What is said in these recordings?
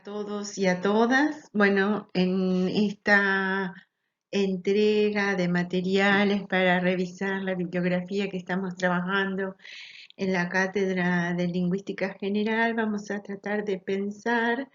todos y a todas. Bueno, en esta entrega de materiales para revisar la bibliografía que estamos trabajando en la Cátedra de Lingüística General, vamos a tratar de pensar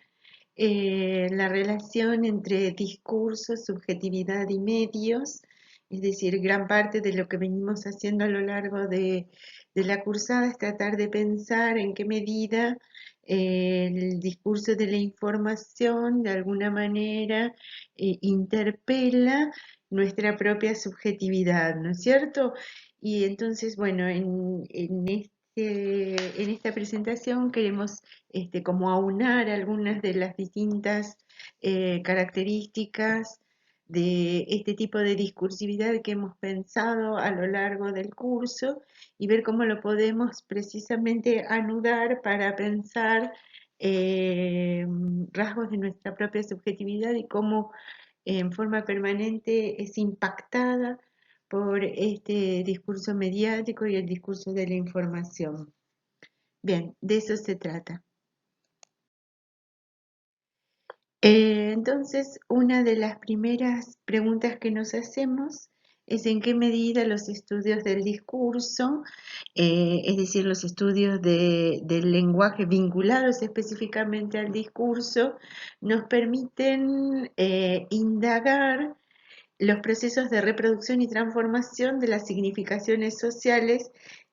la relación entre discurso, subjetividad y medios, es decir, gran parte de lo que venimos haciendo a lo largo de la cursada es tratar de pensar en qué medida el discurso de la información de alguna manera interpela nuestra propia subjetividad, ¿no es cierto? Y entonces, bueno, en esta presentación queremos como aunar algunas de las distintas características de este tipo de discursividad que hemos pensado a lo largo del curso y ver cómo lo podemos precisamente anudar para pensar rasgos de nuestra propia subjetividad y cómo en forma permanente es impactada por este discurso mediático y el discurso de la información. Bien, de eso se trata. Entonces, una de las primeras preguntas que nos hacemos es en qué medida los estudios del discurso, es decir, los estudios del lenguaje vinculados específicamente al discurso, nos permiten indagar los procesos de reproducción y transformación de las significaciones sociales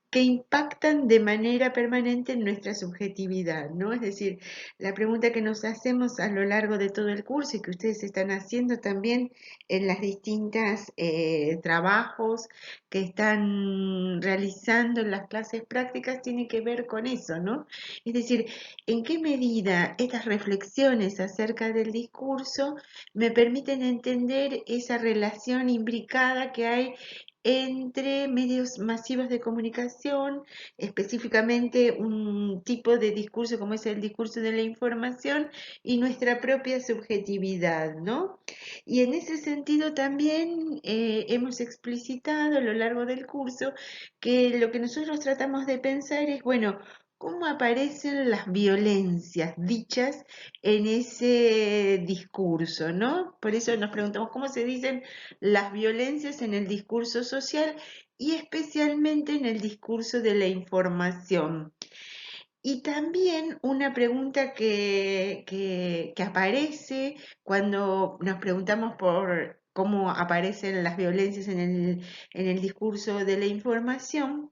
que impactan de manera permanente en nuestra subjetividad, ¿no? Es decir, la pregunta que nos hacemos a lo largo de todo el curso y que ustedes están haciendo también en las distintas trabajos que están realizando en las clases prácticas tiene que ver con eso, ¿no? Es decir, en qué medida estas reflexiones acerca del discurso me permiten entender esa relación imbricada que hay entre medios masivos de comunicación, específicamente un tipo de discurso como es el discurso de la información y nuestra propia subjetividad, ¿no? Y en ese sentido también hemos explicitado a lo largo del curso que lo que nosotros tratamos de pensar es, bueno, cómo aparecen las violencias dichas en ese discurso, ¿no? Por eso nos preguntamos cómo se dicen las violencias en el discurso social y especialmente en el discurso de la información. Y también una pregunta que aparece cuando nos preguntamos por cómo aparecen las violencias en el discurso de la información,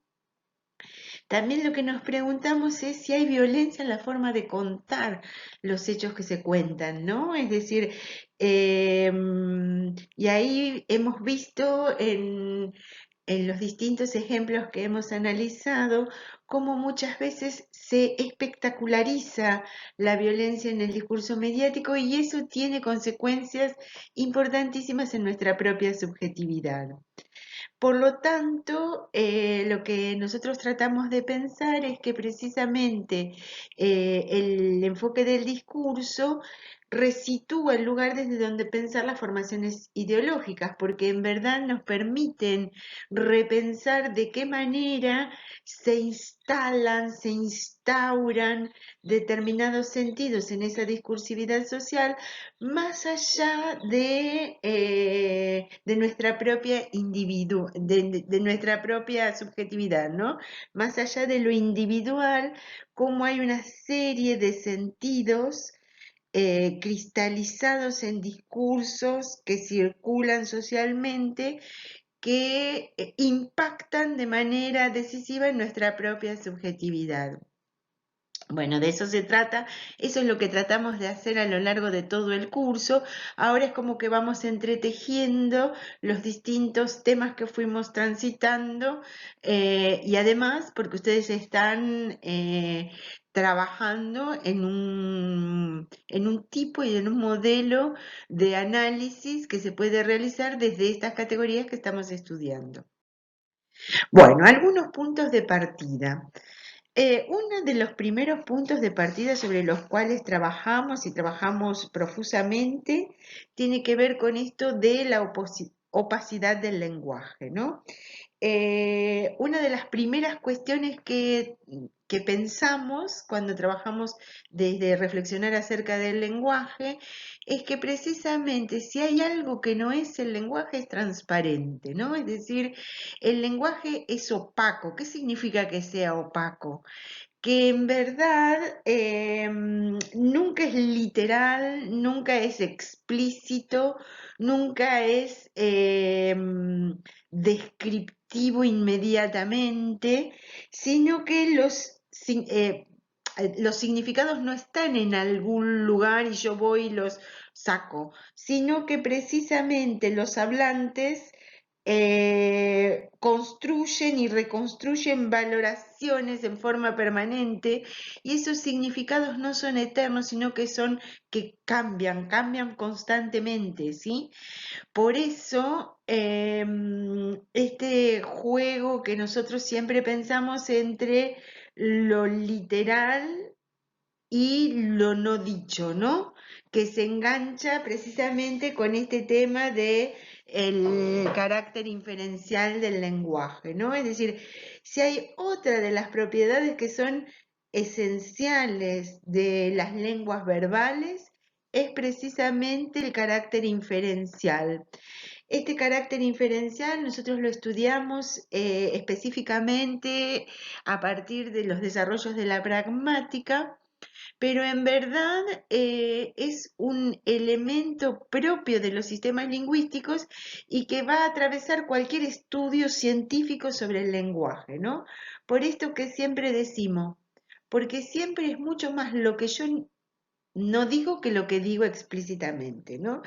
también lo que nos preguntamos es si hay violencia en la forma de contar los hechos que se cuentan, ¿no? Es decir, y ahí hemos visto en los distintos ejemplos que hemos analizado cómo muchas veces se espectaculariza la violencia en el discurso mediático y eso tiene consecuencias importantísimas en nuestra propia subjetividad. Por lo tanto, lo que nosotros tratamos de pensar es que precisamente el enfoque del discurso resitúa el lugar desde donde pensar las formaciones ideológicas, porque en verdad nos permiten repensar de qué manera se instalan, se instauran determinados sentidos en esa discursividad social, más allá de nuestra propia de nuestra propia subjetividad, ¿no? Más allá de lo individual, cómo hay una serie de sentidos cristalizados en discursos que circulan socialmente que impactan de manera decisiva en nuestra propia subjetividad. Bueno, de eso se trata, eso es lo que tratamos de hacer a lo largo de todo el curso. Ahora es como que vamos entretejiendo los distintos temas que fuimos transitando y además porque ustedes están trabajando en un tipo y en un modelo de análisis que se puede realizar desde estas categorías que estamos estudiando. Bueno, algunos puntos de partida. Uno de los primeros puntos de partida sobre los cuales trabajamos y trabajamos profusamente tiene que ver con esto de la opacidad del lenguaje, ¿no? Una de las primeras cuestiones que que pensamos cuando trabajamos desde reflexionar acerca del lenguaje es que precisamente si hay algo que no es el lenguaje es transparente, ¿no? Es decir, el lenguaje es opaco. ¿Qué significa que sea opaco? Que en verdad nunca es literal, nunca es explícito, nunca es descriptivo inmediatamente, sino que los significados no están en algún lugar y yo voy y los saco, sino que precisamente los hablantes construyen y reconstruyen valoraciones en forma permanente y esos significados no son eternos, sino que son que cambian constantemente, ¿sí? Por eso, este juego que nosotros siempre pensamos entre lo literal y lo no dicho, ¿no? Que se engancha precisamente con este tema de el carácter inferencial del lenguaje, ¿no? Es decir, si hay otra de las propiedades que son esenciales de las lenguas verbales, es precisamente el carácter inferencial. Este carácter inferencial nosotros lo estudiamos específicamente a partir de los desarrollos de la pragmática, pero en verdad es un elemento propio de los sistemas lingüísticos y que va a atravesar cualquier estudio científico sobre el lenguaje, ¿no? Por esto que siempre decimos, porque siempre es mucho más lo que yo no digo que lo que digo explícitamente, ¿no?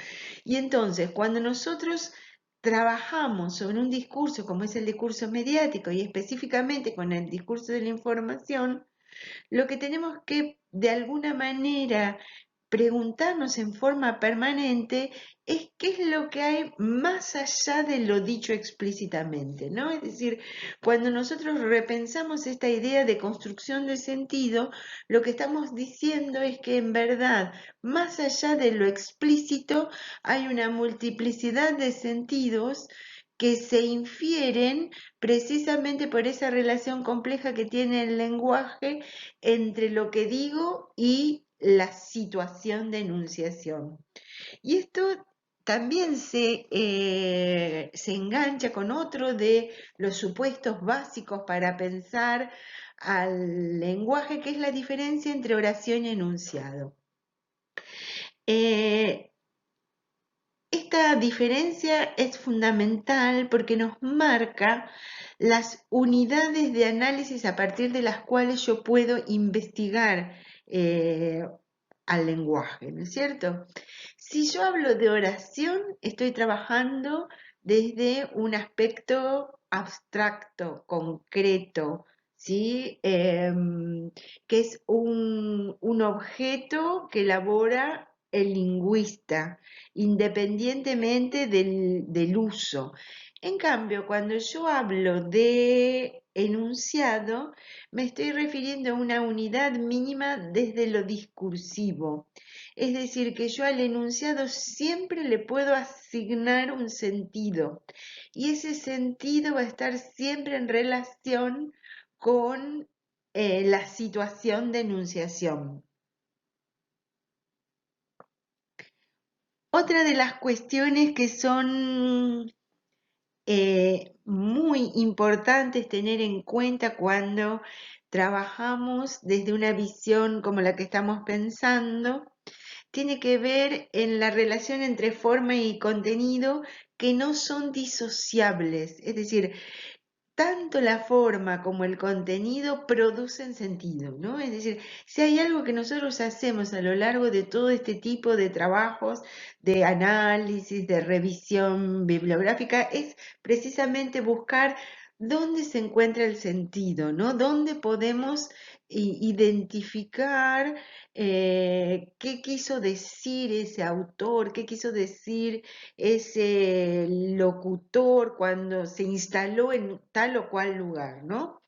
Y entonces, cuando nosotros trabajamos sobre un discurso como es el discurso mediático y específicamente con el discurso de la información, lo que tenemos que de alguna manera preguntarnos en forma permanente es qué es lo que hay más allá de lo dicho explícitamente, ¿no? Es decir, cuando nosotros repensamos esta idea de construcción de sentido, lo que estamos diciendo es que en verdad, más allá de lo explícito, hay una multiplicidad de sentidos que se infieren precisamente por esa relación compleja que tiene el lenguaje entre lo que digo y la situación de enunciación. Y esto también se engancha con otro de los supuestos básicos para pensar al lenguaje, que es la diferencia entre oración y enunciado. Esta diferencia es fundamental porque nos marca las unidades de análisis a partir de las cuales yo puedo investigar al lenguaje, ¿no es cierto? Si yo hablo de oración, estoy trabajando desde un aspecto abstracto, concreto, ¿sí? Que es un objeto que elabora el lingüista, independientemente del uso. En cambio, cuando yo hablo de enunciado, me estoy refiriendo a una unidad mínima desde lo discursivo. Es decir, que yo al enunciado siempre le puedo asignar un sentido y ese sentido va a estar siempre en relación con la situación de enunciación. Otra de las cuestiones que son muy importantes tener en cuenta cuando trabajamos desde una visión como la que estamos pensando, tiene que ver en la relación entre forma y contenido que no son disociables, es decir, tanto la forma como el contenido producen sentido, ¿no? Es decir, si hay algo que nosotros hacemos a lo largo de todo este tipo de trabajos de análisis, de revisión bibliográfica, es precisamente buscar dónde se encuentra el sentido, ¿no? Dónde podemos identificar qué quiso decir ese autor, qué quiso decir ese locutor cuando se instaló en tal o cual lugar, ¿no?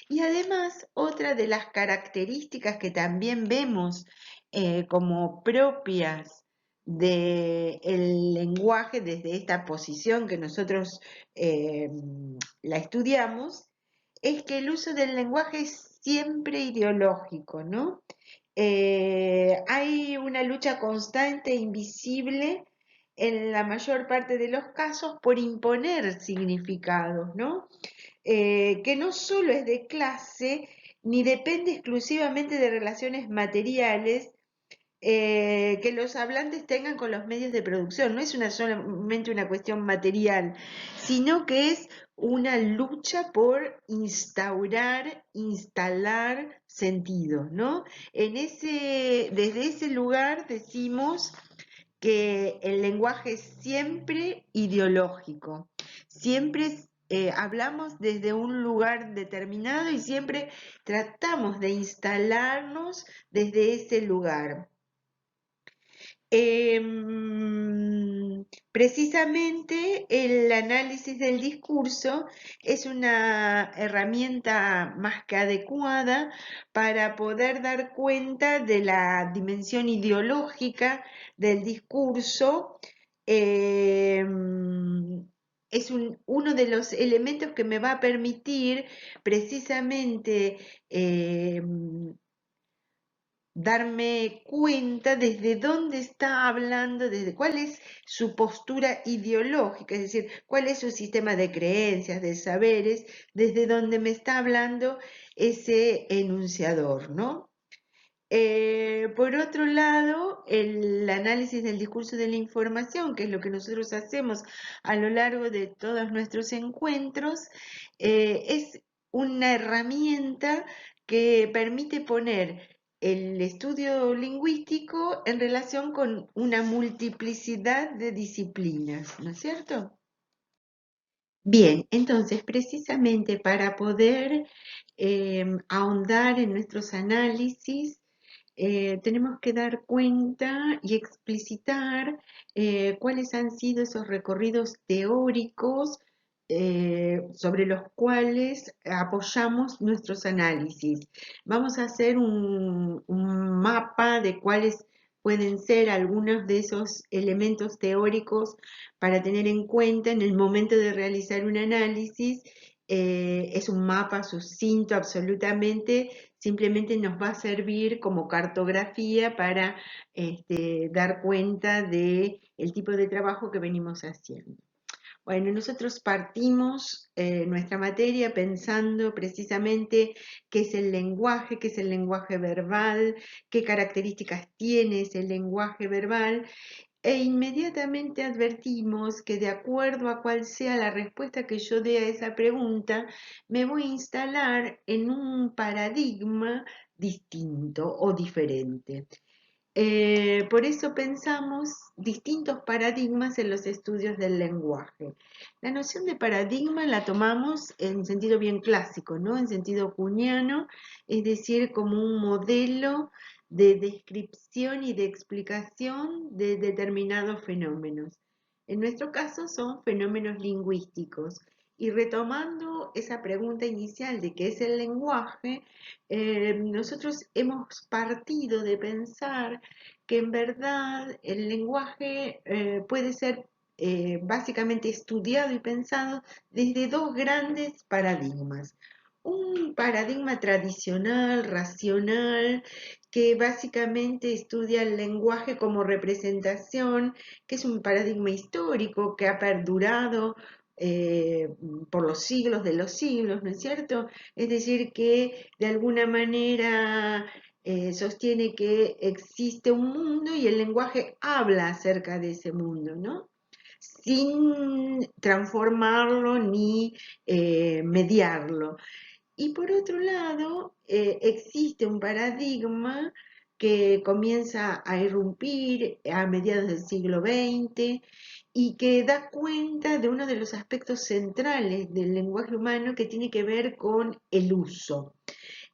Y además, otra de las características que también vemos como propias del lenguaje desde esta posición que nosotros la estudiamos, es que el uso del lenguaje siempre ideológico, ¿no? Hay una lucha constante e invisible en la mayor parte de los casos por imponer significados, ¿no? Que no solo es de clase, ni depende exclusivamente de relaciones materiales que los hablantes tengan con los medios de producción. No es solamente una cuestión material, sino que es una lucha por instalar sentidos, ¿no? Desde ese lugar decimos que el lenguaje es siempre ideológico, siempre hablamos desde un lugar determinado y siempre tratamos de instalarnos desde ese lugar. Precisamente el análisis del discurso es una herramienta más que adecuada para poder dar cuenta de la dimensión ideológica del discurso. Es uno de los elementos que me va a permitir precisamente darme cuenta desde dónde está hablando, desde cuál es su postura ideológica, es decir, cuál es su sistema de creencias, de saberes, desde donde me está hablando ese enunciador, ¿no? Por otro lado, el análisis del discurso de la información, que es lo que nosotros hacemos a lo largo de todos nuestros encuentros, es una herramienta que permite poner el estudio lingüístico en relación con una multiplicidad de disciplinas, ¿no es cierto? Bien, entonces precisamente para poder ahondar en nuestros análisis, tenemos que dar cuenta y explicitar cuáles han sido esos recorridos teóricos sobre los cuales apoyamos nuestros análisis. Vamos a hacer un mapa de cuáles pueden ser algunos de esos elementos teóricos para tener en cuenta en el momento de realizar un análisis. Es un mapa sucinto absolutamente, simplemente nos va a servir como cartografía para dar cuenta del tipo de trabajo que venimos haciendo. Bueno, nosotros partimos nuestra materia pensando precisamente qué es el lenguaje verbal, qué características tiene ese lenguaje verbal, e inmediatamente advertimos que de acuerdo a cuál sea la respuesta que yo dé a esa pregunta, me voy a instalar en un paradigma distinto o diferente. Por eso pensamos distintos paradigmas en los estudios del lenguaje. La noción de paradigma la tomamos en sentido bien clásico, ¿no? En sentido kuhniano, es decir, como un modelo de descripción y de explicación de determinados fenómenos. En nuestro caso son fenómenos lingüísticos. Y retomando esa pregunta inicial de qué es el lenguaje, nosotros hemos partido de pensar que en verdad el lenguaje puede ser básicamente estudiado y pensado desde dos grandes paradigmas. Un paradigma tradicional, racional, que básicamente estudia el lenguaje como representación, que es un paradigma histórico que ha perdurado eh, por los siglos de los siglos, ¿no es cierto? Es decir, que de alguna manera sostiene que existe un mundo y el lenguaje habla acerca de ese mundo, ¿no? Sin transformarlo ni mediarlo. Y por otro lado, existe un paradigma que comienza a irrumpir a mediados del siglo XX y que da cuenta de uno de los aspectos centrales del lenguaje humano que tiene que ver con el uso.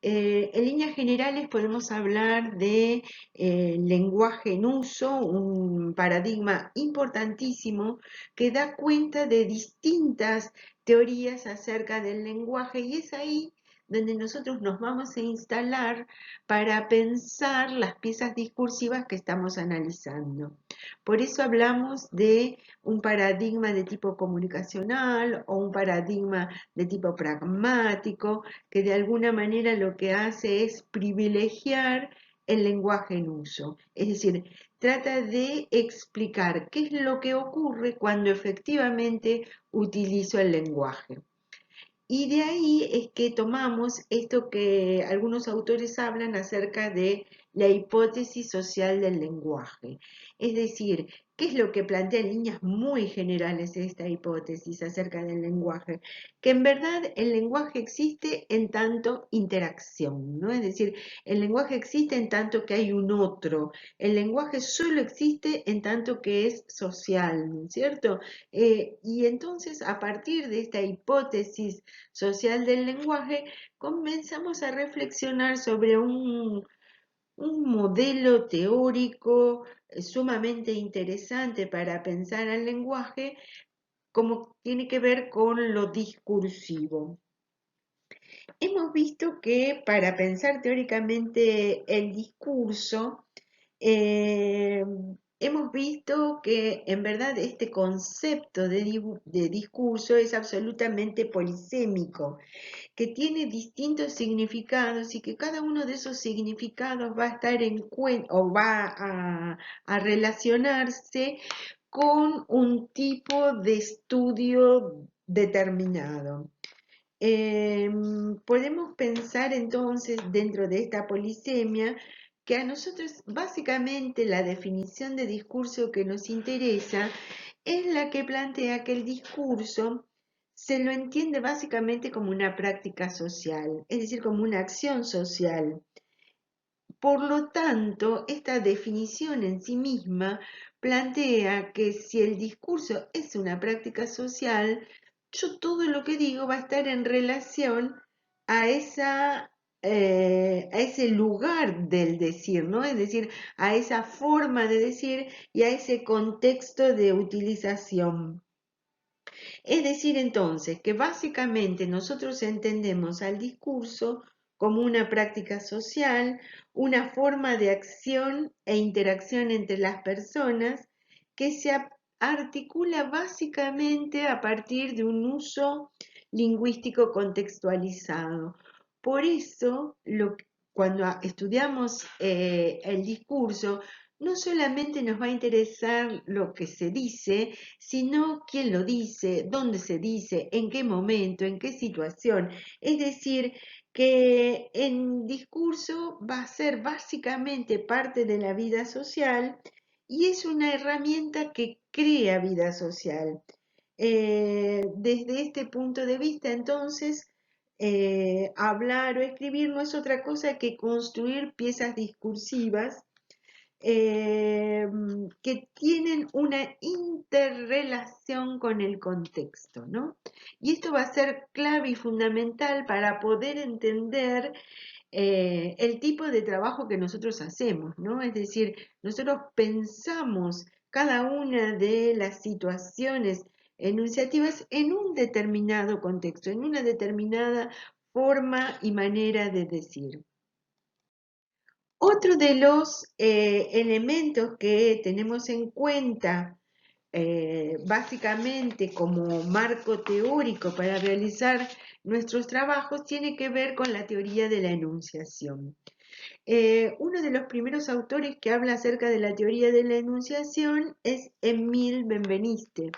En líneas generales podemos hablar de lenguaje en uso, un paradigma importantísimo que da cuenta de distintas teorías acerca del lenguaje y es ahí donde nosotros nos vamos a instalar para pensar las piezas discursivas que estamos analizando. Por eso hablamos de un paradigma de tipo comunicacional o un paradigma de tipo pragmático, que de alguna manera lo que hace es privilegiar el lenguaje en uso. Es decir, trata de explicar qué es lo que ocurre cuando efectivamente utilizo el lenguaje. Y de ahí es que tomamos esto que algunos autores hablan acerca de la hipótesis social del lenguaje. Es decir, ¿qué es lo que plantea en líneas muy generales esta hipótesis acerca del lenguaje? Que en verdad el lenguaje existe en tanto interacción, ¿no? Es decir, el lenguaje existe en tanto que hay un otro. El lenguaje solo existe en tanto que es social, ¿no es cierto? Y entonces, a partir de esta hipótesis social del lenguaje, comenzamos a reflexionar sobre un modelo teórico sumamente interesante para pensar al lenguaje, como tiene que ver con lo discursivo. Hemos visto que para pensar teóricamente el discurso, eh, hemos visto que en verdad este concepto de discurso es absolutamente polisémico, que tiene distintos significados y que cada uno de esos significados va a estar en cuenta o va a relacionarse con un tipo de estudio determinado. Podemos pensar entonces dentro de esta polisemia que a nosotros básicamente la definición de discurso que nos interesa es la que plantea que el discurso se lo entiende básicamente como una práctica social, es decir, como una acción social. Por lo tanto, esta definición en sí misma plantea que si el discurso es una práctica social, yo todo lo que digo va a estar en relación a a ese lugar del decir, ¿no? Es decir, a esa forma de decir y a ese contexto de utilización. Es decir, entonces, que básicamente nosotros entendemos al discurso como una práctica social, una forma de acción e interacción entre las personas que se articula básicamente a partir de un uso lingüístico contextualizado. Por eso, cuando estudiamos el discurso, no solamente nos va a interesar lo que se dice, sino quién lo dice, dónde se dice, en qué momento, en qué situación. Es decir, que en discurso va a ser básicamente parte de la vida social y es una herramienta que crea vida social. Desde este punto de vista, entonces, hablar o escribir no es otra cosa que construir piezas discursivas que tienen una interrelación con el contexto, ¿no? Y esto va a ser clave y fundamental para poder entender el tipo de trabajo que nosotros hacemos, ¿no? Es decir, nosotros pensamos cada una de las situaciones enunciativas en un determinado contexto, en una determinada forma y manera de decir. Otro de los elementos que tenemos en cuenta básicamente como marco teórico para realizar nuestros trabajos tiene que ver con la teoría de la enunciación. Uno de los primeros autores que habla acerca de la teoría de la enunciación es Emile Benveniste.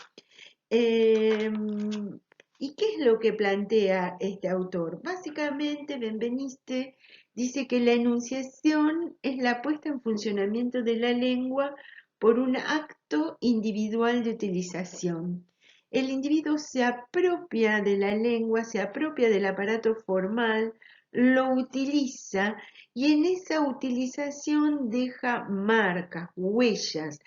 ¿Y qué es lo que plantea este autor? Básicamente, Benveniste dice que la enunciación es la puesta en funcionamiento de la lengua por un acto individual de utilización. El individuo se apropia de la lengua, se apropia del aparato formal, lo utiliza y en esa utilización deja marcas, huellas,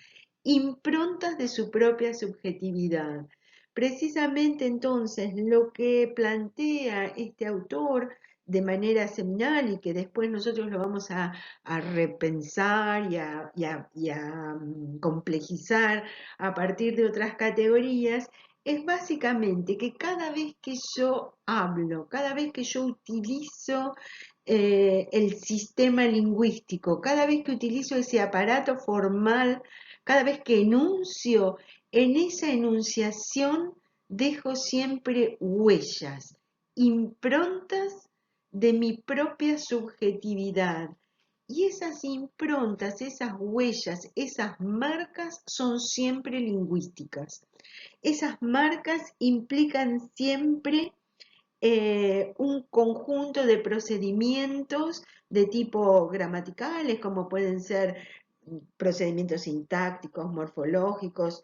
improntas de su propia subjetividad. Precisamente entonces lo que plantea este autor de manera seminal y que después nosotros lo vamos a repensar y a complejizar a partir de otras categorías, es básicamente que cada vez que yo hablo, cada vez que yo utilizo el sistema lingüístico, cada vez que utilizo ese aparato formal, cada vez que enuncio, en esa enunciación dejo siempre huellas, improntas de mi propia subjetividad. Y esas improntas, esas huellas, esas marcas son siempre lingüísticas. Esas marcas implican siempre un conjunto de procedimientos de tipo gramaticales, como pueden ser procedimientos sintácticos, morfológicos,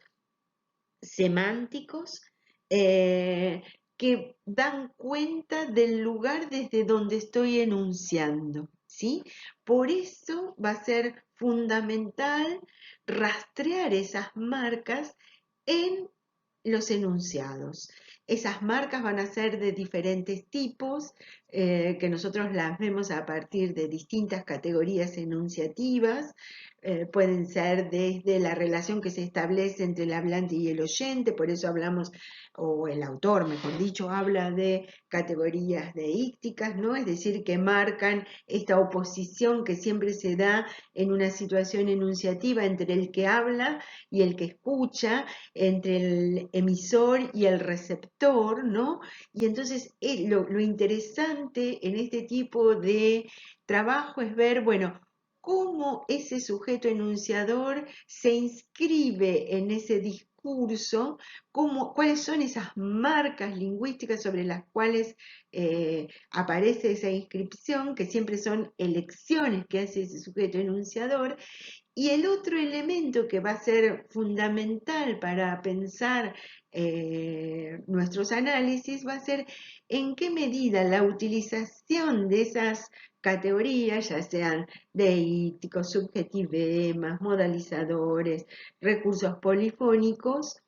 semánticos, eh, que dan cuenta del lugar desde donde estoy enunciando, ¿sí? Por eso va a ser fundamental rastrear esas marcas en los enunciados. Esas marcas van a ser de diferentes tipos, que nosotros las vemos a partir de distintas categorías enunciativas. Pueden ser desde la relación que se establece entre el hablante y el oyente, por eso hablamos, o el autor, mejor dicho, habla de categorías deícticas, ¿no? Es decir, que marcan esta oposición que siempre se da en una situación enunciativa entre el que habla y el que escucha, entre el emisor y el receptor, ¿no? Y entonces lo interesante en este tipo de trabajo es ver, bueno, cómo ese sujeto enunciador se inscribe en ese discurso, cuáles son esas marcas lingüísticas sobre las cuales aparece esa inscripción, que siempre son elecciones que hace ese sujeto enunciador. Y el otro elemento que va a ser fundamental para pensar nuestros análisis va a ser en qué medida la utilización de esas categorías, ya sean deícticos, subjetivemas, modalizadores, recursos polifónicos,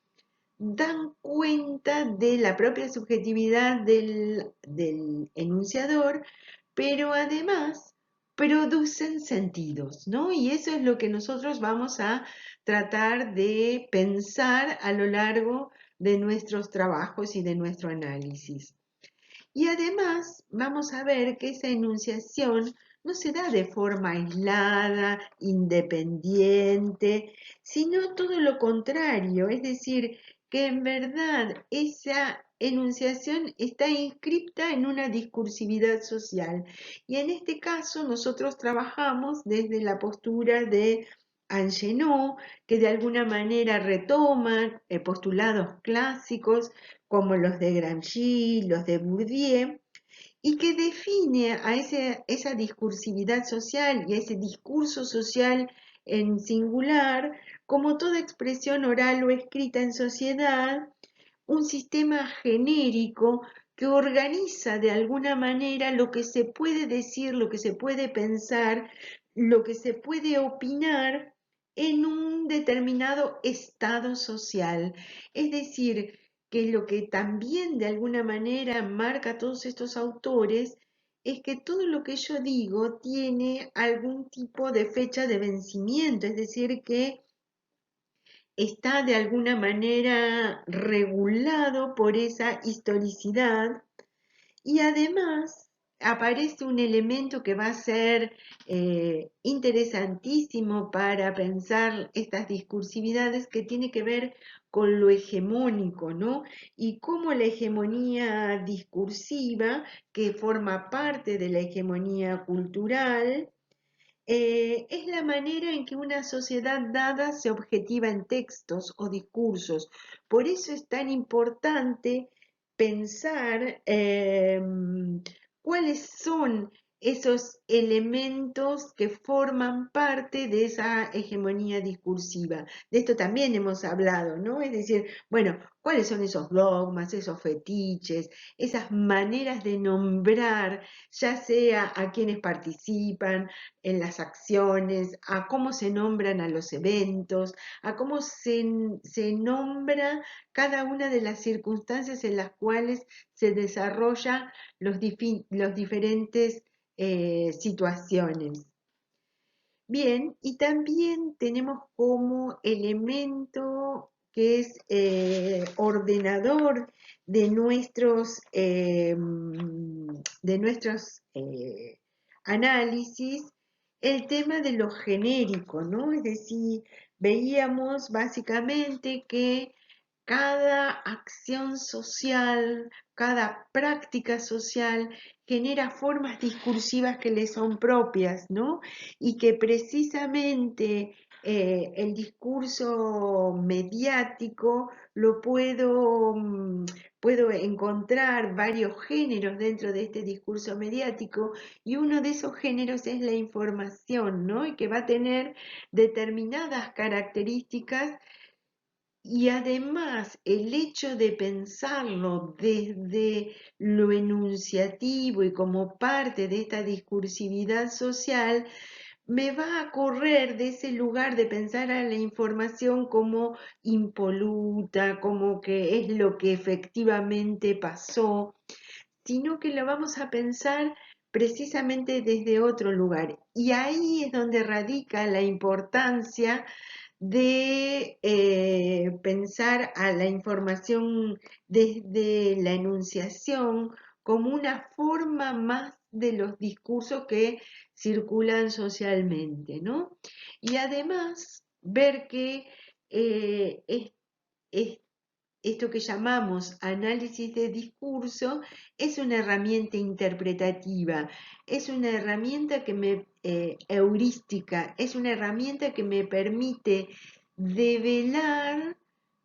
dan cuenta de la propia subjetividad del enunciador, pero además producen sentidos, ¿no? Y eso es lo que nosotros vamos a tratar de pensar a lo largo de nuestros trabajos y de nuestro análisis. Y además vamos a ver que esa enunciación no se da de forma aislada, independiente, sino todo lo contrario, es decir, que en verdad esa enunciación está inscripta en una discursividad social. Y en este caso nosotros trabajamos desde la postura de Angenot, que de alguna manera retoma postulados clásicos como los de Gramsci, los de Bourdieu, y que define a esa discursividad social y a ese discurso social en singular como toda expresión oral o escrita en sociedad, un sistema genérico que organiza de alguna manera lo que se puede decir, lo que se puede pensar, lo que se puede opinar en un determinado estado social. Es decir, que lo que también de alguna manera marca a todos estos autores es que todo lo que yo digo tiene algún tipo de fecha de vencimiento, es decir, que está de alguna manera regulado por esa historicidad y además aparece un elemento que va a ser interesantísimo para pensar estas discursividades que tiene que ver con lo hegemónico, ¿no? Y cómo la hegemonía discursiva, que forma parte de la hegemonía cultural, es la manera en que una sociedad dada se objetiva en textos o discursos. Por eso es tan importante pensar cuáles son esos elementos que forman parte de esa hegemonía discursiva. De esto también hemos hablado, ¿no? Es decir, bueno, cuáles son esos dogmas, esos fetiches, esas maneras de nombrar, ya sea a quienes participan, en las acciones, a cómo se nombran a los eventos, a cómo se nombra cada una de las circunstancias en las cuales se desarrollan los diferentes situaciones. Bien, y también tenemos como elemento que es ordenador de nuestros análisis, el tema de lo genérico, ¿no? Es decir, veíamos básicamente que cada acción social, cada práctica social genera formas discursivas que le son propias, ¿no? Y que precisamente el discurso mediático puedo encontrar varios géneros dentro de este discurso mediático, y uno de esos géneros es la información, ¿no? Y que va a tener determinadas características, y además el hecho de pensarlo desde lo enunciativo y como parte de esta discursividad social, me va a correr de ese lugar de pensar a la información como impoluta, como que es lo que efectivamente pasó, sino que lo vamos a pensar precisamente desde otro lugar. Y ahí es donde radica la importancia de pensar a la información desde la enunciación como una forma más de los discursos que circulan socialmente, ¿no? Y además ver que eh, es- es- esto que llamamos análisis de discurso es una herramienta interpretativa, es una herramienta heurística, es una herramienta que me permite develar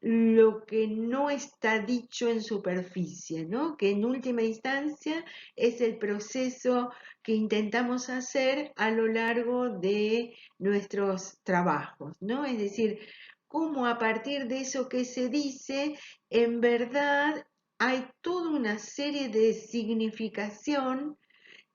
lo que no está dicho en superficie, ¿no? Que en última instancia es el proceso que intentamos hacer a lo largo de nuestros trabajos, ¿no? Es decir, cómo a partir de eso que se dice, en verdad hay toda una serie de significación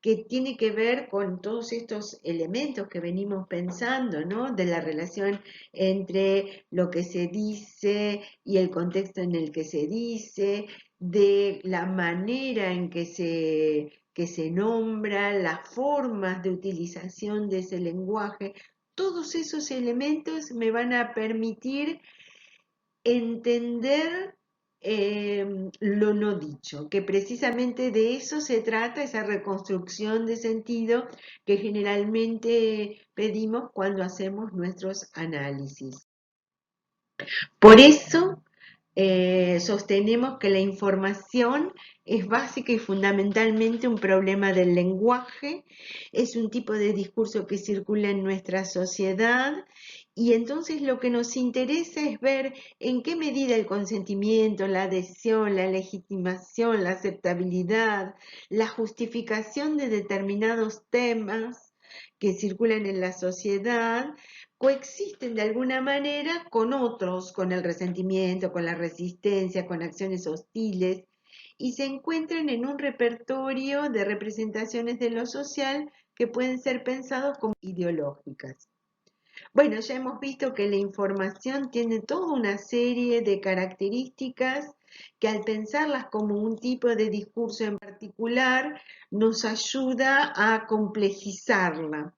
que tiene que ver con todos estos elementos que venimos pensando, ¿no? De la relación entre lo que se dice y el contexto en el que se dice, de la manera en que se nombra, las formas de utilización de ese lenguaje. Todos esos elementos me van a permitir entender lo no dicho, que precisamente de eso se trata, esa reconstrucción de sentido que generalmente pedimos cuando hacemos nuestros análisis. Por eso sostenemos que la información es básica y fundamentalmente un problema del lenguaje, es un tipo de discurso que circula en nuestra sociedad, y entonces lo que nos interesa es ver en qué medida el consentimiento, la adhesión, la legitimación, la aceptabilidad, la justificación de determinados temas que circulan en la sociedad coexisten de alguna manera con otros, con el resentimiento, con la resistencia, con acciones hostiles, y se encuentran en un repertorio de representaciones de lo social que pueden ser pensados como ideológicas. Bueno, ya hemos visto que la información tiene toda una serie de características que, al pensarlas como un tipo de discurso en particular, nos ayuda a complejizarla.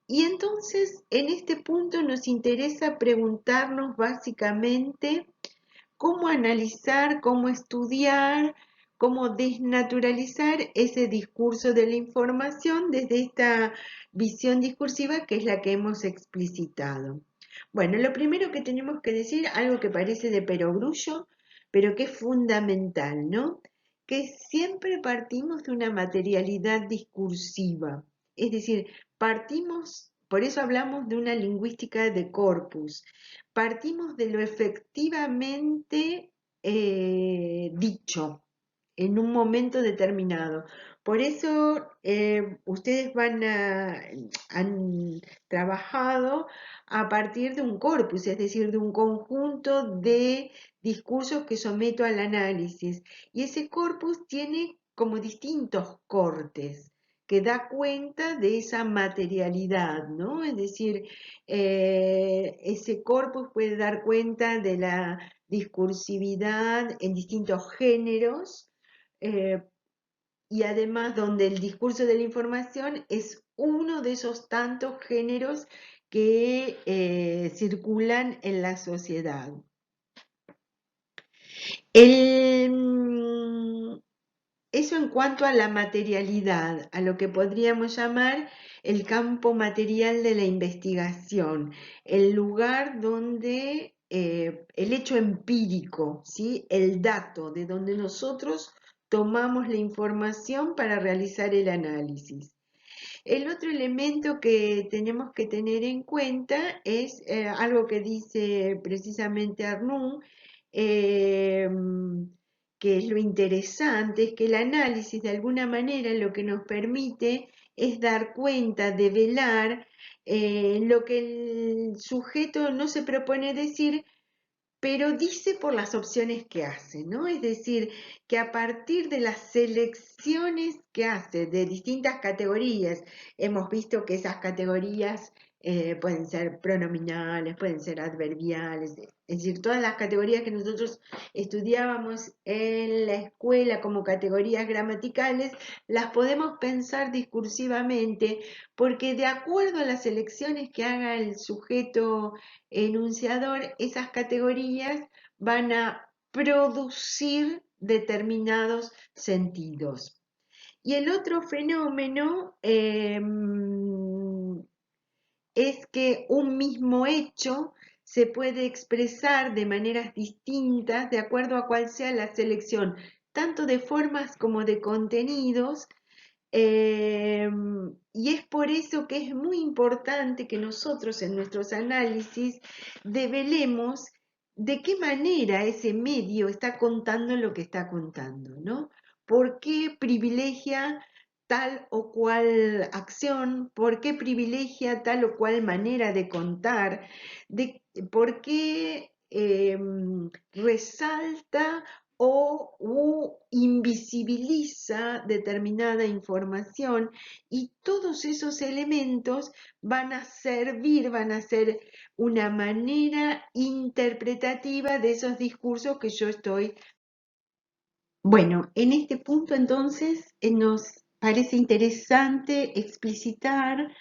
Y entonces, en este punto nos interesa preguntarnos básicamente cómo analizar, cómo estudiar, cómo desnaturalizar ese discurso de la información desde esta visión discursiva que es la que hemos explicitado. Bueno, lo primero que tenemos que decir, algo que parece de perogrullo, pero que es fundamental, ¿no? Que siempre partimos de una materialidad discursiva, es decir, partimos, por eso hablamos de una lingüística de corpus, partimos de lo efectivamente dicho en un momento determinado. Por eso ustedes han trabajado a partir de un corpus, es decir, de un conjunto de discursos que someto al análisis. Y ese corpus tiene como distintos cortes que da cuenta de esa materialidad, ¿no? Es decir, ese corpus puede dar cuenta de la discursividad en distintos géneros, eh, y además donde el discurso de la información es uno de esos tantos géneros que circulan en la sociedad. El, Eso en cuanto a la materialidad, a lo que podríamos llamar el campo material de la investigación, el lugar donde el hecho empírico, ¿sí? El dato, de donde nosotros tomamos la información para realizar el análisis. El otro elemento que tenemos que tener en cuenta es algo que dice precisamente Arnoux, eh, que es lo interesante, es que el análisis de alguna manera lo que nos permite es dar cuenta, develar lo que el sujeto no se propone decir, pero dice por las opciones que hace, ¿no? Es decir, que a partir de las selecciones que hace de distintas categorías, hemos visto que esas categorías pueden ser pronominales, pueden ser adverbiales, es decir, todas las categorías que nosotros estudiábamos en la escuela como categorías gramaticales, las podemos pensar discursivamente, porque de acuerdo a las selecciones que haga el sujeto enunciador, esas categorías van a producir determinados sentidos. Y el otro fenómeno es que un mismo hecho se puede expresar de maneras distintas de acuerdo a cuál sea la selección, tanto de formas como de contenidos, y es por eso que es muy importante que nosotros en nuestros análisis develemos de qué manera ese medio está contando lo que está contando, ¿no? ¿Por qué privilegia tal o cual acción? ¿Por qué privilegia tal o cual manera de contar? ¿Por qué resalta o invisibiliza determinada información? Y todos esos elementos van a servir, van a ser una manera interpretativa de esos discursos que yo estoy. Bueno, en este punto entonces nos parece interesante explicitar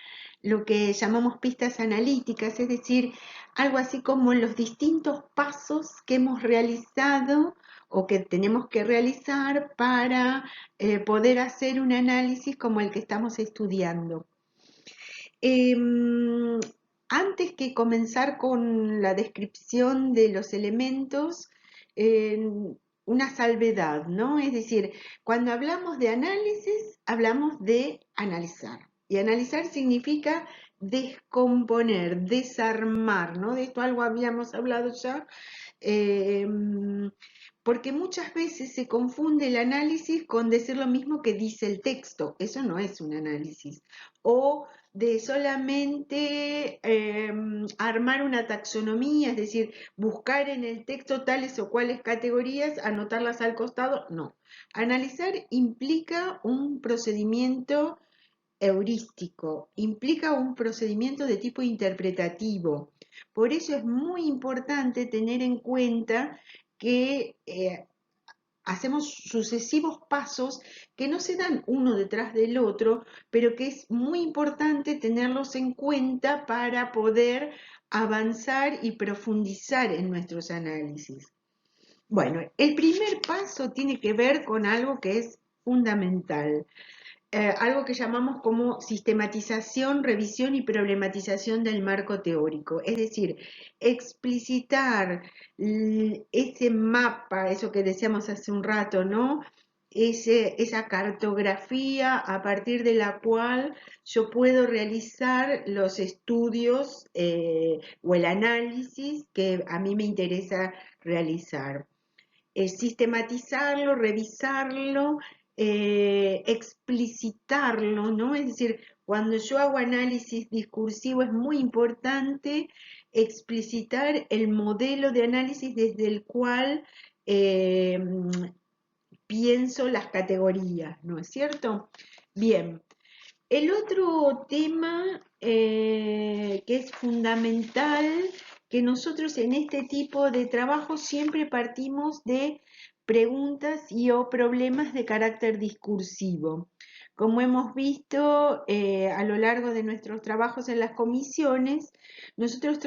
lo que llamamos pistas analíticas, es decir, algo así como los distintos pasos que hemos realizado o que tenemos que realizar para poder hacer un análisis como el que estamos estudiando. Em, Antes que comenzar con la descripción de los elementos, una salvedad, ¿no? Es decir, cuando hablamos de análisis, hablamos de analizar. Y analizar significa descomponer, desarmar, ¿no? De esto algo habíamos hablado ya, porque muchas veces se confunde el análisis con decir lo mismo que dice el texto. Eso no es un análisis. O de solamente armar una taxonomía, es decir, buscar en el texto tales o cuales categorías, anotarlas al costado, no. Analizar implica un procedimiento heurístico, implica un procedimiento de tipo interpretativo. Por eso es muy importante tener en cuenta que hacemos sucesivos pasos que no se dan uno detrás del otro, pero que es muy importante tenerlos en cuenta para poder avanzar y profundizar en nuestros análisis. Bueno, el primer paso tiene que ver con algo que es fundamental, algo que llamamos como sistematización, revisión y problematización del marco teórico, es decir, explicitar ese mapa, eso que decíamos hace un rato, ¿no? Esa cartografía a partir de la cual yo puedo realizar los estudios o el análisis que a mí me interesa realizar, sistematizarlo, revisarlo, explicitarlo, ¿no? Es decir, cuando yo hago análisis discursivo es muy importante explicitar el modelo de análisis desde el cual eh, pienso las categorías, ¿no es cierto? Bien, el otro tema que es fundamental, que nosotros en este tipo de trabajo siempre partimos de preguntas y o problemas de carácter discursivo. Como hemos visto a lo largo de nuestros trabajos en las comisiones, nosotros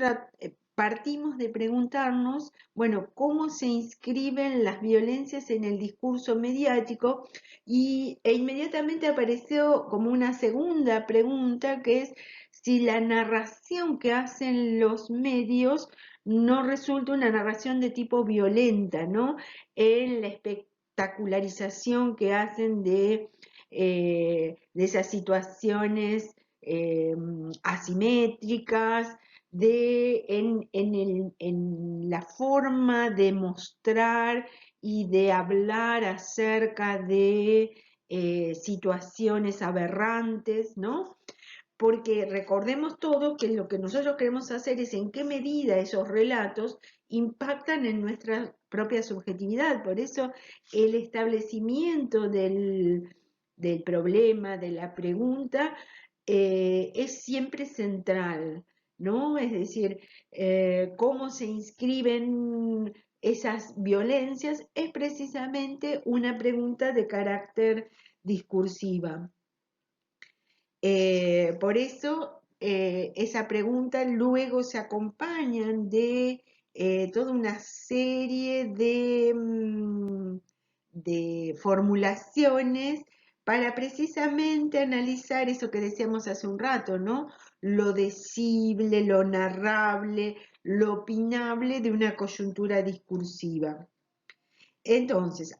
partimos de preguntarnos, bueno, ¿cómo se inscriben las violencias en el discurso mediático? E inmediatamente apareció como una segunda pregunta, que es si la narración que hacen los medios no resulta una narración de tipo violenta, ¿no? En la espectacularización que hacen de esas situaciones asimétricas, en la forma de mostrar y de hablar acerca de situaciones aberrantes, ¿no? Porque recordemos todos que lo que nosotros queremos hacer es en qué medida esos relatos impactan en nuestra propia subjetividad. Por eso el establecimiento del problema, de la pregunta, es siempre central, ¿no? Es decir, cómo se inscriben esas violencias es precisamente una pregunta de carácter discursiva. Por eso, esa pregunta luego se acompañan de toda una serie de formulaciones para precisamente analizar eso que decíamos hace un rato, ¿no? Lo decible, lo narrable, lo opinable de una coyuntura discursiva. Entonces,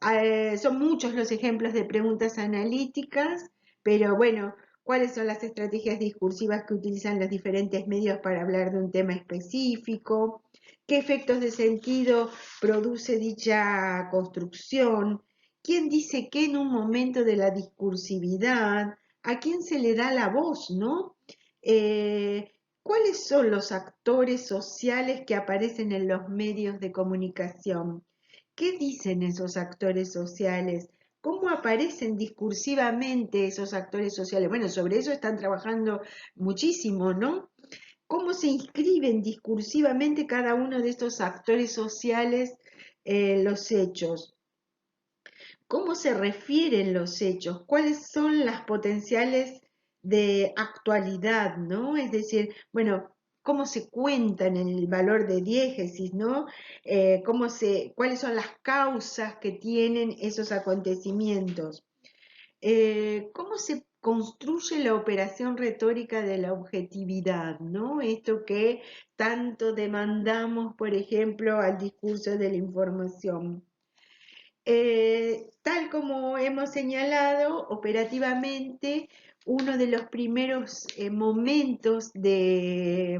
son muchos los ejemplos de preguntas analíticas, pero bueno, ¿cuáles son las estrategias discursivas que utilizan los diferentes medios para hablar de un tema específico? ¿Qué efectos de sentido produce dicha construcción? ¿Quién dice qué en un momento de la discursividad? ¿A quién se le da la voz, no? Eh, ¿Cuáles son los actores sociales que aparecen en los medios de comunicación? ¿Qué dicen esos actores sociales? ¿Cómo aparecen discursivamente esos actores sociales? Bueno, sobre eso están trabajando muchísimo, ¿no? ¿Cómo se inscriben discursivamente cada uno de estos actores sociales en los hechos? ¿Cómo se refieren los hechos? ¿Cuáles son las potenciales de actualidad, ¿no? Es decir, bueno, cómo se cuentan el valor de diégesis, ¿no? ¿Cuáles son las causas que tienen esos acontecimientos? ¿Cómo se construye la operación retórica de la objetividad, ¿no? Esto que tanto demandamos, por ejemplo, al discurso de la información. Tal como hemos señalado, operativamente, uno de los primeros momentos de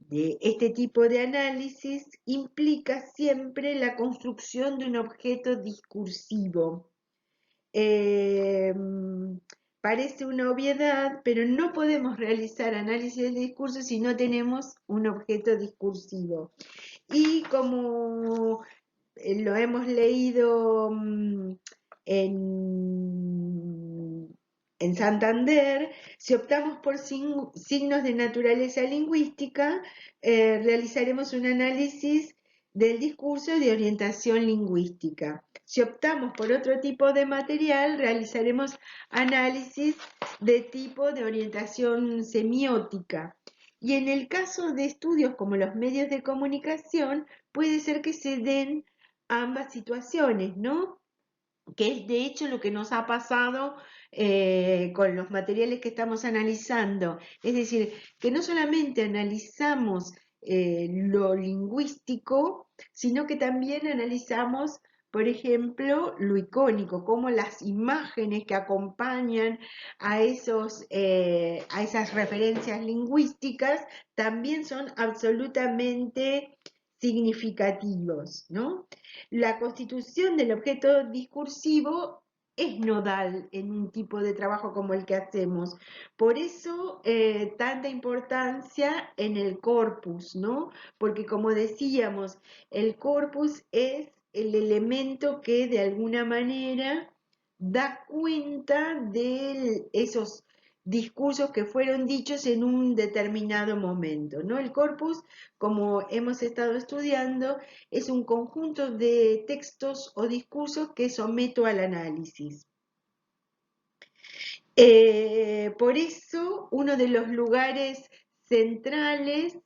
este tipo de análisis implica siempre la construcción de un objeto discursivo. Eh, Parece una obviedad, pero no podemos realizar análisis del discurso si no tenemos un objeto discursivo. Y como lo hemos leído en Santander, si optamos por signos de naturaleza lingüística, realizaremos un análisis del discurso de orientación lingüística. Si optamos por otro tipo de material, realizaremos análisis de tipo de orientación semiótica. Y en el caso de estudios como los medios de comunicación, puede ser que se den ambas situaciones, ¿no? Que es de hecho lo que nos ha pasado con los materiales que estamos analizando. Es decir, que no solamente analizamos lo lingüístico, sino que también analizamos, por ejemplo, lo icónico, cómo las imágenes que acompañan a esas referencias lingüísticas también son absolutamente significativos, ¿no? La constitución del objeto discursivo es nodal en un tipo de trabajo como el que hacemos. Por eso, tanta importancia en el corpus, ¿no? Porque como decíamos, el corpus es el elemento que de alguna manera da cuenta de esos discursos que fueron dichos en un determinado momento, ¿no? El corpus, como hemos estado estudiando, es un conjunto de textos o discursos que someto al análisis. Por eso, uno de los lugares centrales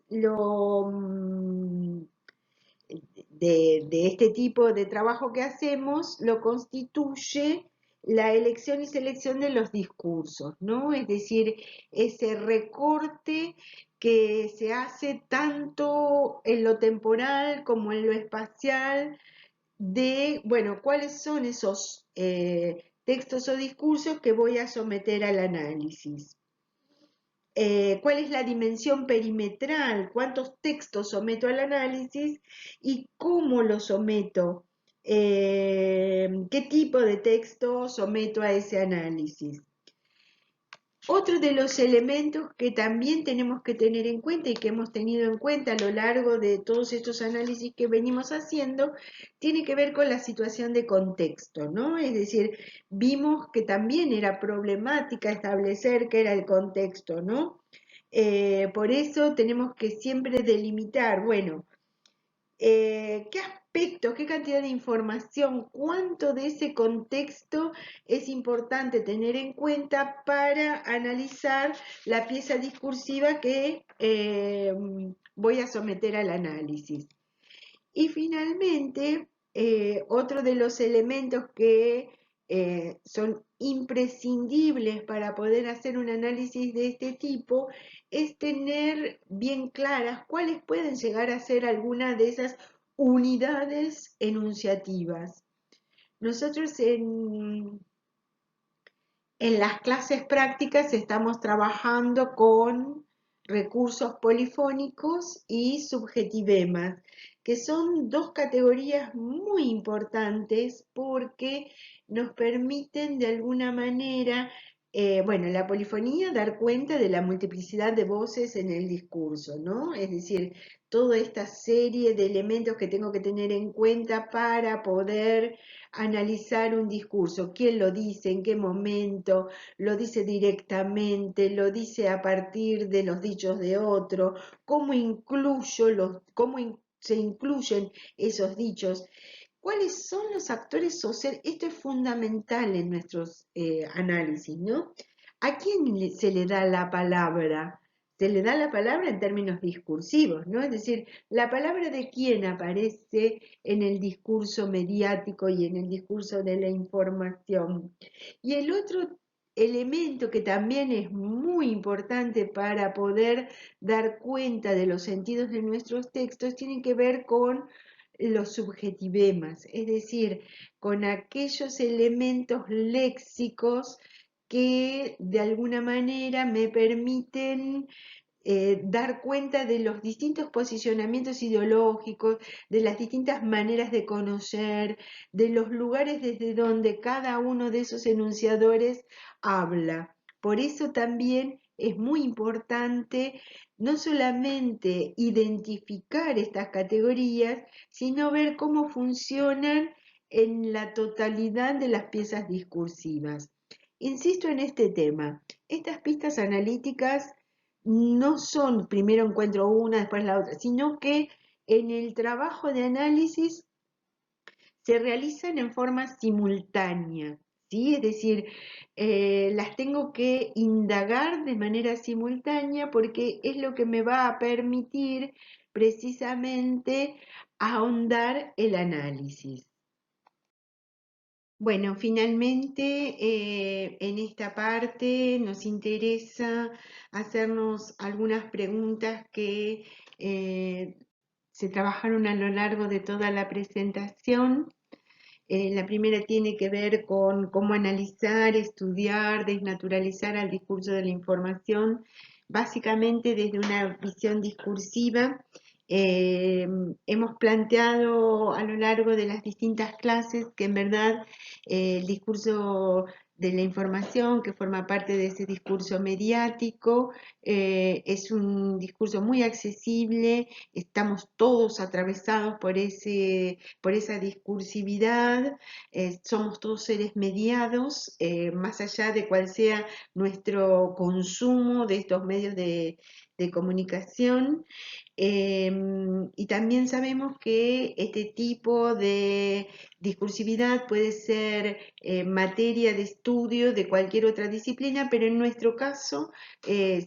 de este tipo de trabajo que hacemos lo constituye la elección y selección de los discursos, ¿no? Es decir, ese recorte que se hace tanto en lo temporal como en lo espacial de, bueno, cuáles son esos textos o discursos que voy a someter al análisis. Cuál es la dimensión perimetral, cuántos textos someto al análisis y cómo lo someto, qué tipo de texto someto a ese análisis. Otro de los elementos que también tenemos que tener en cuenta y que hemos tenido en cuenta a lo largo de todos estos análisis que venimos haciendo, tiene que ver con la situación de contexto, ¿no? Es decir, vimos que también era problemática establecer qué era el contexto, ¿no? Por eso tenemos que siempre delimitar, bueno, qué aspectos, qué cantidad de información, cuánto de ese contexto es importante tener en cuenta para analizar la pieza discursiva que voy a someter al análisis. Y finalmente, otro de los elementos que son imprescindibles para poder hacer un análisis de este tipo es tener bien claras cuáles pueden llegar a ser algunas de esas unidades enunciativas. Nosotros en las clases prácticas estamos trabajando con recursos polifónicos y subjetivemas, que son dos categorías muy importantes porque nos permiten de alguna manera, bueno, la polifonía dar cuenta de la multiplicidad de voces en el discurso, ¿no? Es decir, toda esta serie de elementos que tengo que tener en cuenta para poder analizar un discurso, quién lo dice, en qué momento, lo dice directamente, lo dice a partir de los dichos de otro, se incluyen esos dichos, cuáles son los actores sociales. Esto es fundamental en nuestros análisis, ¿no? ¿A quién se le da la palabra? Se le da la palabra en términos discursivos, ¿no? Es decir, la palabra de quién aparece en el discurso mediático y en el discurso de la información. Y el otro elemento que también es muy importante para poder dar cuenta de los sentidos de nuestros textos tiene que ver con los subjetivemas, es decir, con aquellos elementos léxicos que de alguna manera me permiten dar cuenta de los distintos posicionamientos ideológicos, de las distintas maneras de conocer, de los lugares desde donde cada uno de esos enunciadores habla. Por eso también es muy importante no solamente identificar estas categorías, sino ver cómo funcionan en la totalidad de las piezas discursivas. Insisto en este tema, estas pistas analíticas no son primero encuentro una, después la otra, sino que en el trabajo de análisis se realizan en forma simultánea, ¿sí? Es decir, las tengo que indagar de manera simultánea porque es lo que me va a permitir precisamente ahondar el análisis. Bueno, finalmente en esta parte nos interesa hacernos algunas preguntas que se trabajaron a lo largo de toda la presentación. La primera tiene que ver con cómo analizar, estudiar, desnaturalizar al discurso de la información, básicamente desde una visión discursiva. Hemos planteado a lo largo de las distintas clases que en verdad el discurso de la información, que forma parte de ese discurso mediático, es un discurso muy accesible, estamos todos atravesados por esa discursividad, somos todos seres mediados, más allá de cuál sea nuestro consumo de estos medios de comunicación, y también sabemos que este tipo de discursividad puede ser materia de estudio de cualquier otra disciplina, pero en nuestro caso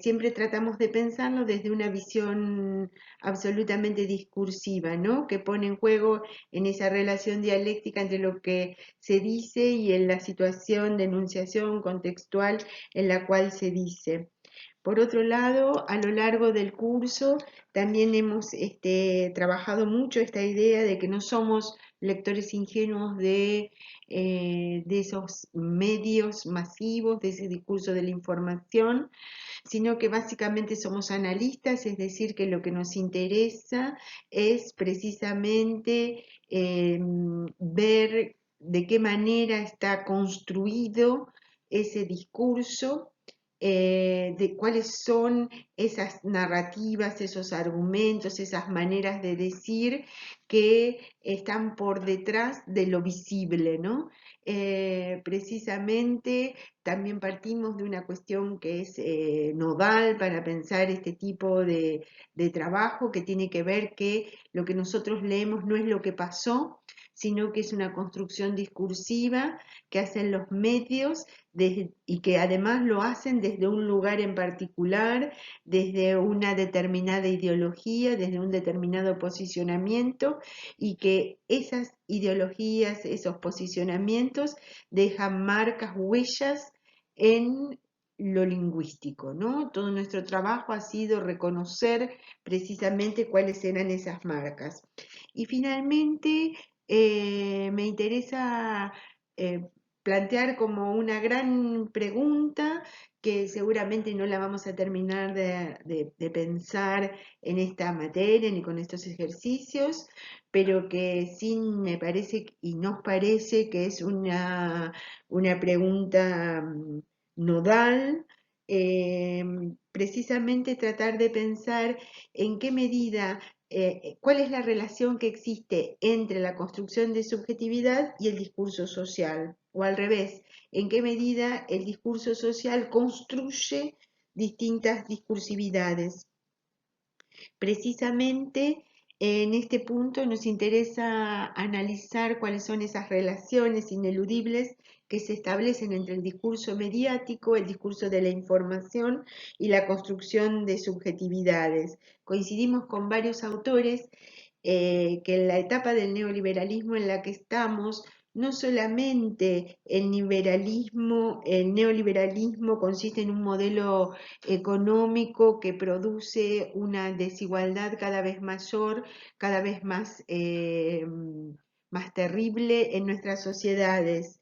siempre tratamos de pensarlo desde una visión absolutamente discursiva, ¿no? Que pone en juego en esa relación dialéctica entre lo que se dice y en la situación de enunciación contextual en la cual se dice. Por otro lado, a lo largo del curso también hemos trabajado mucho esta idea de que no somos lectores ingenuos de esos medios masivos, de ese discurso de la información, sino que básicamente somos analistas, es decir, que lo que nos interesa es precisamente ver de qué manera está construido ese discurso, de cuáles son esas narrativas, esos argumentos, esas maneras de decir que están por detrás de lo visible, ¿no? Precisamente también partimos de una cuestión que es nodal para pensar este tipo de trabajo, que tiene que ver que lo que nosotros leemos no es lo que pasó, sino que es una construcción discursiva que hacen los medios y que además lo hacen desde un lugar en particular, desde una determinada ideología, desde un determinado posicionamiento, y que esas ideologías, esos posicionamientos dejan marcas, huellas en lo lingüístico, ¿no? Todo nuestro trabajo ha sido reconocer precisamente cuáles eran esas marcas. Y finalmente, me interesa eh, plantear como una gran pregunta que seguramente no la vamos a terminar de pensar en esta materia ni con estos ejercicios, pero que sí me parece y nos parece que es una pregunta nodal, eh, precisamente tratar de pensar en qué medida, cuál es la relación que existe entre la construcción de subjetividad y el discurso social, o al revés, en qué medida el discurso social construye distintas discursividades. Precisamente en este punto nos interesa analizar cuáles son esas relaciones ineludibles que se establecen entre el discurso mediático, el discurso de la información y la construcción de subjetividades. Coincidimos con varios autores que en la etapa del neoliberalismo en la que estamos, no solamente el neoliberalismo consiste en un modelo económico que produce una desigualdad cada vez mayor, cada vez más terrible en nuestras sociedades,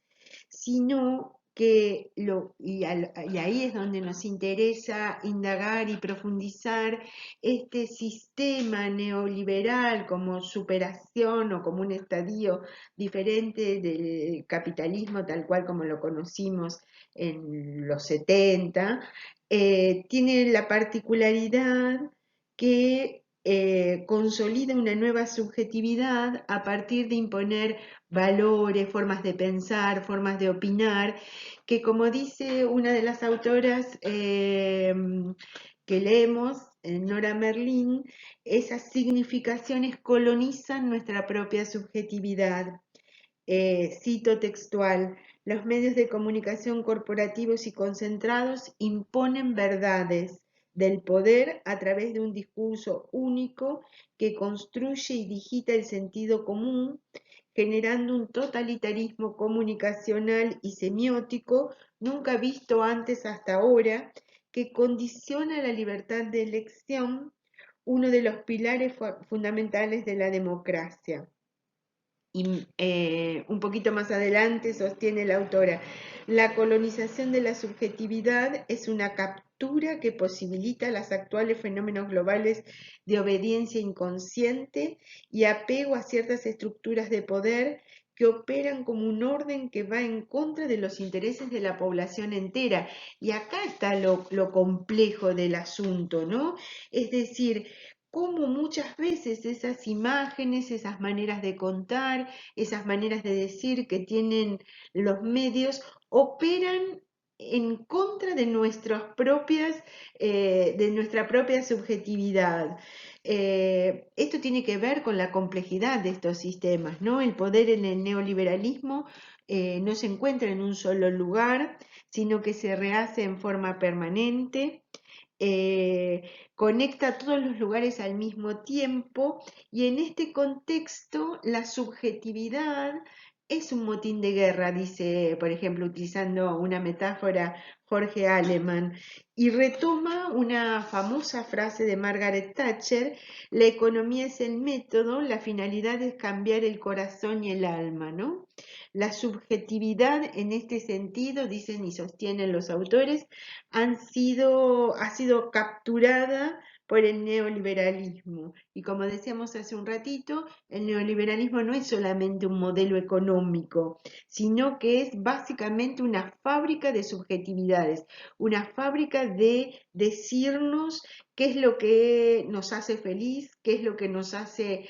sino que y ahí es donde nos interesa indagar y profundizar este sistema neoliberal como superación o como un estadio diferente del capitalismo tal cual como lo conocimos en los 70, tiene la particularidad que consolida una nueva subjetividad a partir de imponer valores, formas de pensar, formas de opinar, que como dice una de las autoras que leemos, Nora Merlin, esas significaciones colonizan nuestra propia subjetividad. Cito textual: los medios de comunicación corporativos y concentrados imponen verdades del poder a través de un discurso único que construye y digita el sentido común, generando un totalitarismo comunicacional y semiótico nunca visto antes hasta ahora, que condiciona la libertad de elección, uno de los pilares fundamentales de la democracia. Y un poquito más adelante sostiene la autora: la colonización de la subjetividad es una captura que posibilita los actuales fenómenos globales de obediencia inconsciente y apego a ciertas estructuras de poder que operan como un orden que va en contra de los intereses de la población entera. Y acá está lo complejo del asunto, ¿no? Es decir, cómo muchas veces esas imágenes, esas maneras de contar, esas maneras de decir que tienen los medios, operan en contra de nuestra propia subjetividad. Esto tiene que ver con la complejidad de estos sistemas, ¿no? El poder en el neoliberalismo no se encuentra en un solo lugar, sino que se rehace en forma permanente, conecta todos los lugares al mismo tiempo y en este contexto la subjetividad es un motín de guerra, dice, por ejemplo, utilizando una metáfora Jorge Aleman, y retoma una famosa frase de Margaret Thatcher: la economía es el método, la finalidad es cambiar el corazón y el alma, ¿no? La subjetividad en este sentido, dicen y sostienen los autores, ha sido capturada por el neoliberalismo. Y como decíamos hace un ratito, el neoliberalismo no es solamente un modelo económico, sino que es básicamente una fábrica de subjetividades, una fábrica de decirnos qué es lo que nos hace feliz, qué es lo que nos hace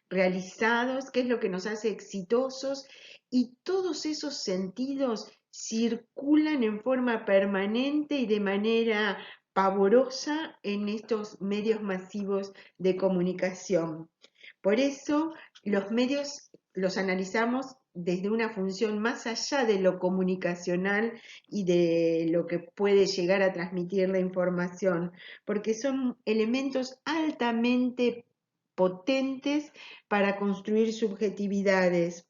realizados, qué es lo que nos hace exitosos, y todos esos sentidos circulan en forma permanente y de manera pavorosa en estos medios masivos de comunicación. Por eso los medios los analizamos desde una función más allá de lo comunicacional y de lo que puede llegar a transmitir la información, porque son elementos altamente potentes para construir subjetividades,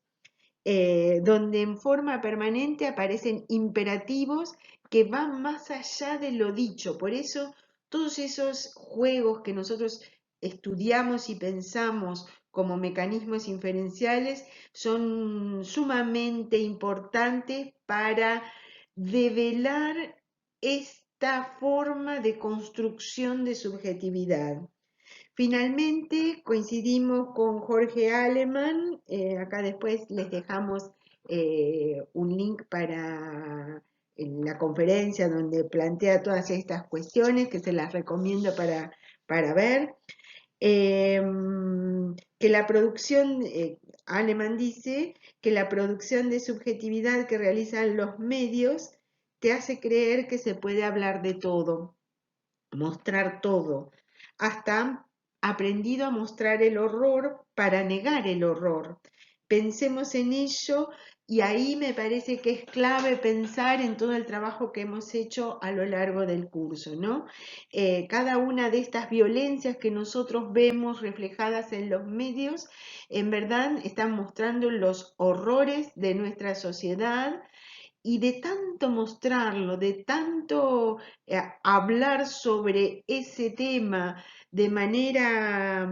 donde en forma permanente aparecen imperativos que van más allá de lo dicho. Por eso todos esos juegos que nosotros estudiamos y pensamos como mecanismos inferenciales son sumamente importantes para develar esta forma de construcción de subjetividad. Finalmente coincidimos con Jorge Aleman, acá después les dejamos un link para la conferencia donde plantea todas estas cuestiones que se las recomiendo para ver. Que la producción, Aleman dice que la producción de subjetividad que realizan los medios te hace creer que se puede hablar de todo, mostrar todo. Hasta han aprendido a mostrar el horror para negar el horror. Pensemos en ello y ahí me parece que es clave pensar en todo el trabajo que hemos hecho a lo largo del curso, ¿no? Cada una de estas violencias que nosotros vemos reflejadas en los medios, en verdad están mostrando los horrores de nuestra sociedad, y de tanto mostrarlo, de tanto hablar sobre ese tema de manera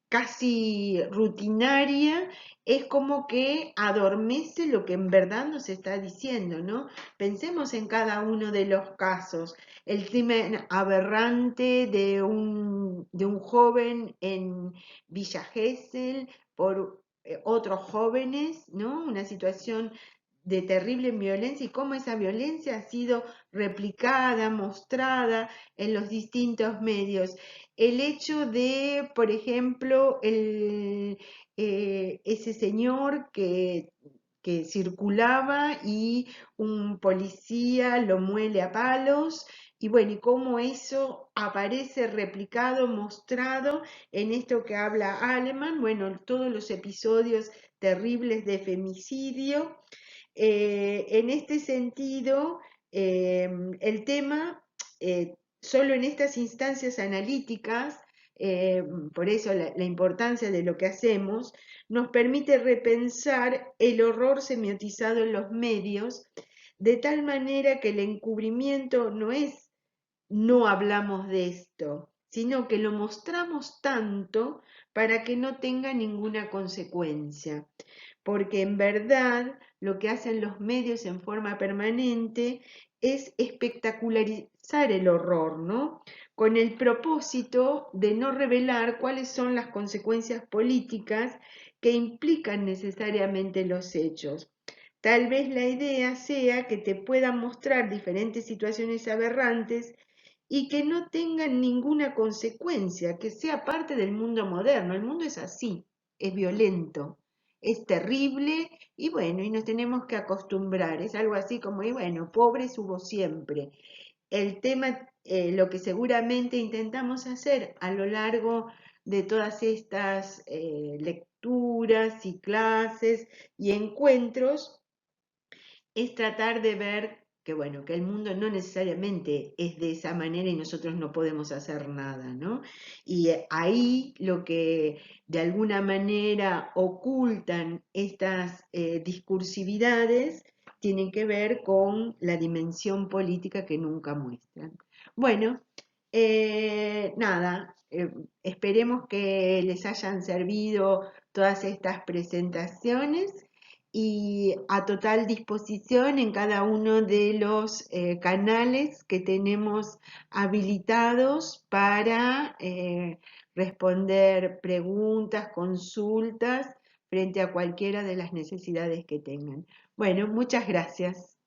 casi rutinaria, es como que adormece lo que en verdad nos está diciendo, ¿no? Pensemos en cada uno de los casos. El crimen aberrante de un joven en Villa Gesell por otros jóvenes, ¿no? Una situación de terrible violencia y cómo esa violencia ha sido replicada, mostrada en los distintos medios. El hecho de, por ejemplo, ese señor que circulaba y un policía lo muele a palos, y bueno, y cómo eso aparece replicado, mostrado en esto que habla Aleman, bueno, todos los episodios terribles de femicidio. En este sentido, el tema, solo en estas instancias analíticas, eh, por eso la importancia de lo que hacemos, nos permite repensar el horror semiotizado en los medios, de tal manera que el encubrimiento no es no hablamos de esto, sino que lo mostramos tanto para que no tenga ninguna consecuencia, porque en verdad lo que hacen los medios en forma permanente es espectacularizar el horror, ¿no? Con el propósito de no revelar cuáles son las consecuencias políticas que implican necesariamente los hechos. Tal vez la idea sea que te puedan mostrar diferentes situaciones aberrantes y que no tengan ninguna consecuencia, que sea parte del mundo moderno. El mundo es así, es violento, es terrible y bueno, y nos tenemos que acostumbrar. Es algo así como, y bueno, pobres hubo siempre. el tema, lo que seguramente intentamos hacer a lo largo de todas estas lecturas y clases y encuentros es tratar de ver que, bueno, que el mundo no necesariamente es de esa manera y nosotros no podemos hacer nada, ¿no? Y ahí lo que de alguna manera ocultan estas discursividades tienen que ver con la dimensión política que nunca muestran. Bueno, nada, esperemos que les hayan servido todas estas presentaciones y a total disposición en cada uno de los canales que tenemos habilitados para responder preguntas, consultas frente a cualquiera de las necesidades que tengan. Bueno, muchas gracias.